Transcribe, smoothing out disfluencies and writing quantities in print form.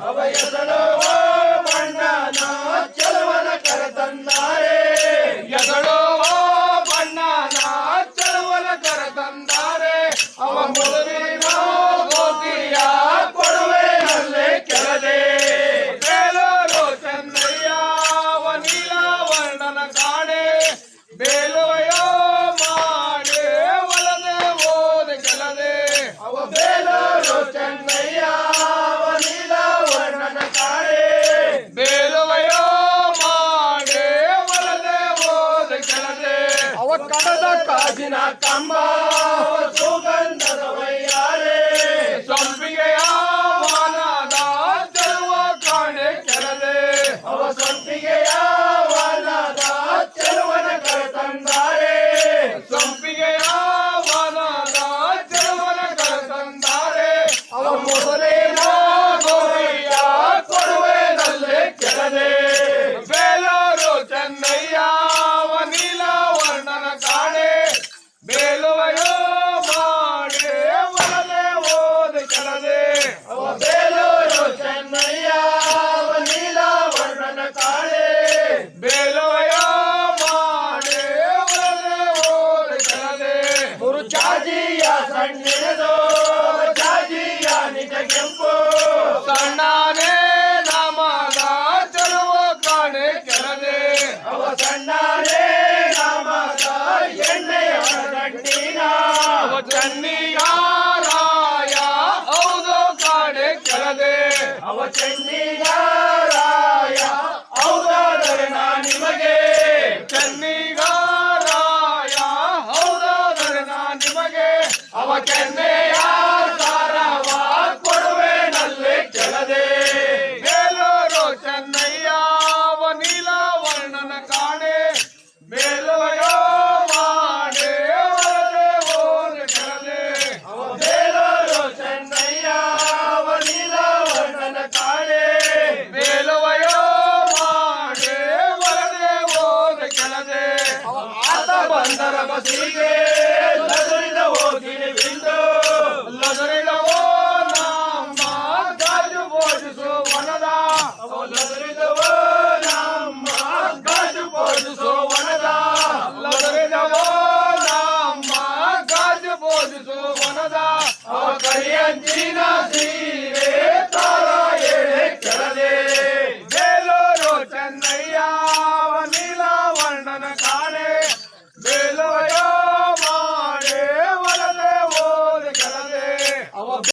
ಎಸಡೋ ಬಣ್ಣನ ಚೆಲುವನ ಕರೆತಂದಾರೆ ಎಸಡೋ ಬಣ್ಣನ ಚೆಲುವನ ಕರೆತಂದಾರೆ ಅವ ಮುದುವಿನ ಗೋತಿಯ ಕೊಡುವೆ ಅಲ್ಲೇ ಕೆಳದೆ ಬೇಲೂರು ಚೆನ್ನಯ್ಯ ಅವ ನೀಲವರ್ಣನ ಕಾಣೆ ಬೇಲುವೆಯೋ ಮಾಡಿ ಒಲದೆ ಓದ ಕೆಳದೆ ಅವ ಬೇಲೂರು ಚೆನ್ನಯ್ಯ ಅವ ನೀಲವರ್ಣನ ಕಾಣೆ ಬೇಲುವೆಯೋ ಮಾಡಿ ಒಲದೆ ಓದ ಕೆಳದೆ ಅವ ಕಡದ ಕಾಜಿನ ಕಂಬ ಸುಗಂಧದ ವೈಯಾರೆ ಸಂಪಿಗೆಯ ವನದ ಚೆಲುವ ಕಾಣೆ ಕೆಳದೆ ಅವ ಸಂಪಿಗೆಯ ವನದ ಚೆಲುವನ ಕರೆತಂದಾರೆ ಸಂಪಿಗೆಯ ವನದ ಚೆಲುವನ ಕರೆತಂದಾರೆ ಅವ ಮೊದಲಿನ ಗೋರಿಯ ಕೊಡುವೆನಲ್ಲೇ ಕೆಳದೆ ಬೇಲೂರು ಚೆನ್ನಯ್ಯ ಅವ ನೀಲವರ್ಣನ ಕಾಣೆ ಬೇಲುವೆಯೋ ಮಾಡಿ ಒಲದೆ ಓದ ಕೆಳದೆ ಅವ ಬೇಲೂರು ಚೆನ್ನಯ್ಯ ಅವ ನೀಲವರ್ಣನ ಕಾಣೆ ಬೇಲುವೆಯೋ ಮಾಡಿ ಒಲದೆ ಓದ ಕೆಳದೆ ಗುರು ಚಾಜಿಯ ಸಣ್ಣಿನದು ಚಾಜಿಯ ನಿಜ ಕೆಂಪು ಸಣ್ಣನೇ ನಾಮದ ಚೆಲುವ ಕಾಣೆ ಕೆಳದೆ ಅವ ಸಣ್ಣನೇ ನಾಮದ ಎಣ್ಣೆಯ ಗಂಡಿನ ಅವ ಚೆನ್ನಿಗಾರಾಯ ಹೌದು ಕಾಣೆ ಕೆಳದೆ ಅವ ಚೆನ್ನಿಗಾರಾಯ ಹೌದಾದರೆ ನಾ ನಿಮಗೆ ಚೆನ್ನಿಗಾರಾಯ ಹೌದಾದರೆ ನಾ ನಿಮಗೆ ಅವ ಕೆನ್ನೆಯ ಸಾರವ ಕೊಡುವೆನಲ್ಲೇ ಕೆಳದೆ ಬೇಲೂರು ಚೆನ್ನಯ್ಯ ಅವ ನೀಲವರ್ಣನ ಕಾಣೆ ಬೇಲುವೆಯೋ ಮಾಡಿ ಒಲದೆ ಓದ ಕೆಳದೆ ಅವ ಬೇಲೂರು ಚೆನ್ನಯ್ಯ ಅವ ನೀಲವರ್ಣನ ಕಾಣೆ ಬೇಲುವೆಯೋ ಮಾಡಿ ಒಲದೆ ಓದ ಕೆಳದೆ ಅವ ಆತ ಬಂದರ ಬಸಿಗೆ ಲದರಿದ ಹೋಗಿನಿ ಬಿಂದು ಲದರಿದವೋ ನಮ್ಮ ಗಾಜು ಬೋಧಿಸು ವನದ ಅವ ಲದರಿದವೋ ನಮ್ಮ ಗಾಜು ಬೋಧಿಸು ವನದ ಲದರಿದವೋ ನಮ್ಮ ಗಾಜು ಬೋಧಿಸು ವನದ ಅವ ಕರಿಯಂಚಿನ